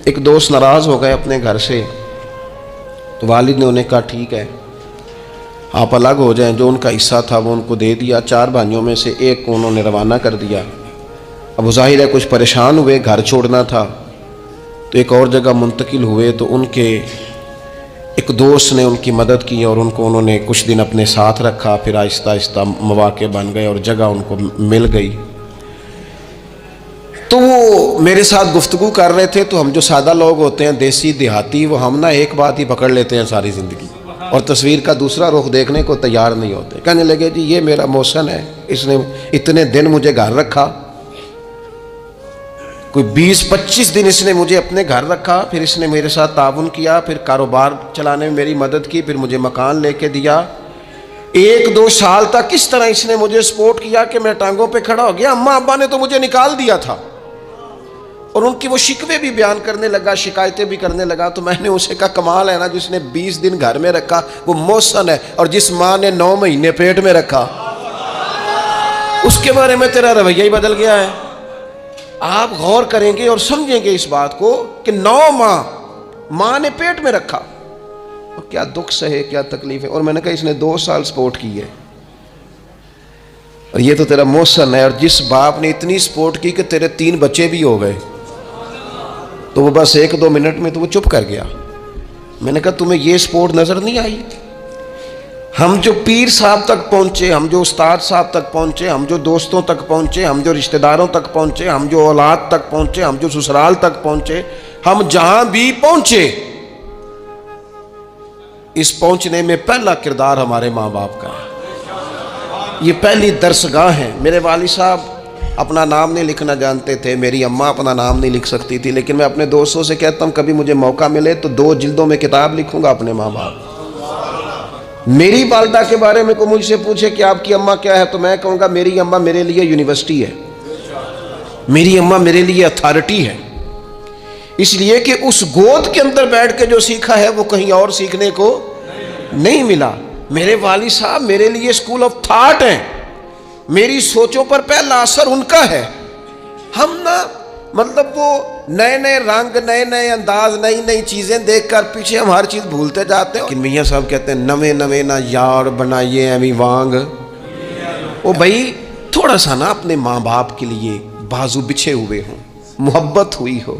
ایک دوست ناراض ہو گئے اپنے گھر سے، تو والد نے انہیں کہا ٹھیک ہے آپ الگ ہو جائیں، جو ان کا حصہ تھا وہ ان کو دے دیا۔ 4 بھائیوں میں سے ایک کو انہوں نے روانہ کر دیا۔ اب وہ ظاہر ہے کچھ پریشان ہوئے، گھر چھوڑنا تھا تو ایک اور جگہ منتقل ہوئے، تو ان کے ایک دوست نے ان کی مدد کی اور ان کو انہوں نے کچھ دن اپنے ساتھ رکھا، پھر آہستہ آہستہ مواقع بن گئے اور جگہ ان کو مل گئی۔ تو وہ میرے ساتھ گفتگو کر رہے تھے، تو ہم جو سادہ لوگ ہوتے ہیں دیسی دیہاتی، وہ ہم ایک بات ہی پکڑ لیتے ہیں ساری زندگی، اور تصویر کا دوسرا رخ دیکھنے کو تیار نہیں ہوتے۔ کہنے لگے جی یہ میرا محسن ہے، اس نے اتنے دن مجھے گھر رکھا، کوئی 20-25 دن اس نے مجھے اپنے گھر رکھا، پھر اس نے میرے ساتھ تعاون کیا، پھر کاروبار چلانے میں میری مدد کی، پھر مجھے مکان لے کے دیا۔ 1-2 سال تک کس طرح اس نے مجھے سپورٹ کیا کہ میں ٹانگوں پہ کھڑا ہو گیا۔ اماں ابا نے تو مجھے نکال دیا تھا، اور ان کی وہ شکوے بھی بیان کرنے لگا، شکایتیں بھی کرنے لگا۔ تو میں نے اسے کہا کمال ہے نا، جس نے 20 دن گھر میں رکھا وہ محسن ہے، اور جس ماں نے 9 مہینے پیٹ میں رکھا اس کے بارے میں تیرا رویہ ہی بدل گیا ہے۔ آپ غور کریں گے اور سمجھیں گے اس بات کو کہ 9 ماں نے پیٹ میں رکھا، اور کیا دکھ سہے، کیا تکلیف ہے۔ اور میں نے کہا اس نے 2 سال سپورٹ کی ہے، اور یہ تو تیرا محسن ہے۔ اور جس باپ نے اتنی سپورٹ کی کہ تیرے 3 بچے بھی ہو گئے، تو وہ بس 1-2 منٹ میں تو وہ چپ کر گیا۔ میں نے کہا تمہیں یہ سپورٹ نظر نہیں آئی؟ ہم جو پیر صاحب تک پہنچے، ہم جو استاد صاحب تک پہنچے، ہم جو دوستوں تک پہنچے، ہم جو رشتہ داروں تک پہنچے، ہم جو اولاد تک پہنچے، ہم جو سسرال تک پہنچے، ہم جہاں بھی پہنچے، اس پہنچنے میں پہلا کردار ہمارے ماں باپ کا ہے۔ یہ پہلی درسگاہ ہے۔ میرے والد صاحب اپنا نام نہیں لکھنا جانتے تھے، میری اماں اپنا نام نہیں لکھ سکتی تھی، لیکن میں اپنے دوستوں سے کہتا ہوں کبھی مجھے موقع ملے تو 2 جلدوں میں کتاب لکھوں گا اپنے ماں باپ۔ میری والدہ کے بارے میں کوئی مجھ سے پوچھے کہ آپ کی اماں کیا ہے، تو میں کہوں گا میری اماں میرے لیے یونیورسٹی ہے، میری اماں میرے لیے اتھارٹی ہے، اس لیے کہ اس گود کے اندر بیٹھ کے جو سیکھا ہے وہ کہیں اور سیکھنے کو نہیں ملا۔ میرے والد صاحب میرے لیے اسکول آف تھاٹ ہیں، میری سوچوں پر پہلا اثر ان کا ہے۔ ہم نا مطلب وہ نئے رنگ، نئے انداز، نئی چیزیں دیکھ کر پیچھے ہم ہر چیز بھولتے جاتے ہیں۔ لیکن میاں صاحب کہتے ہیں نویں نہ یار بنائیے ایویں وانگ۔ وہ بھائی تھوڑا سا نا اپنے ماں باپ کے لیے بازو بچھے ہوئے ہوں، محبت ہوئی ہو۔